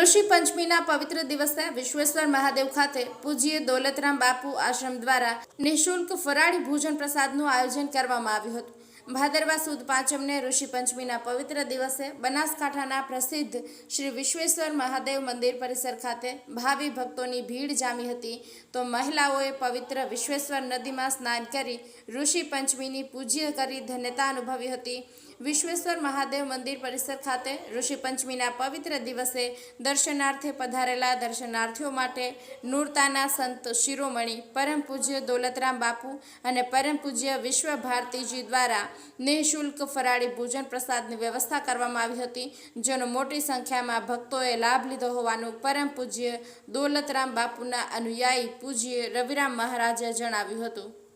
ઋષિ પંચમીના પવિત્ર દિવસે વિશ્વેશ્વર મહાદેવ ખાતે પૂજ્ય દોલતરામ બાપુ આશ્રમ દ્વારા નિઃશુલ્ક ફરાળી ભોજન પ્રસાદનું આયોજન કરવામાં આવ્યું હતું। ભાદરવા સુદ પાંચમને ઋષિ પંચમીના પવિત્ર દિવસે બનાસકાંઠાના પ્રસિદ્ધ શ્રી વિશ્વેશ્વર મહાદેવ મંદિર પરિસર ખાતે ભાવિ ભક્તોની ભીડ જામી હતી। તો મહિલાઓએ પવિત્ર વિશ્વેશ્વર નદીમાં સ્નાન કરી ઋષિ પંચમીની પૂજ્ય કરી ધન્યતા અનુભવી હતી। વિશ્વેશ્વર મહાદેવ મંદિર પરિસર ખાતે ઋષિ પંચમીના પવિત્ર દિવસે દર્શનાર્થે પધારેલા દર્શનાર્થીઓ માટે નૂરતાના સંત શિરોમણી પરમ પૂજ્ય દોલતરામ બાપુ અને પરમ પૂજ્ય વિશ્વ ભારતીજી દ્વારા નિઃશુલ્ક ફરાળી ભોજન પ્રસાદની વ્યવસ્થા કરવામાં આવી હતી, જેનો મોટી સંખ્યામાં ભક્તોએ લાભ લીધો હોવાનું પરમ પૂજ્ય દોલતરામ બાપુના અનુયાયી પૂજ્ય રવિરામ મહારાજે જણાવ્યું હતું।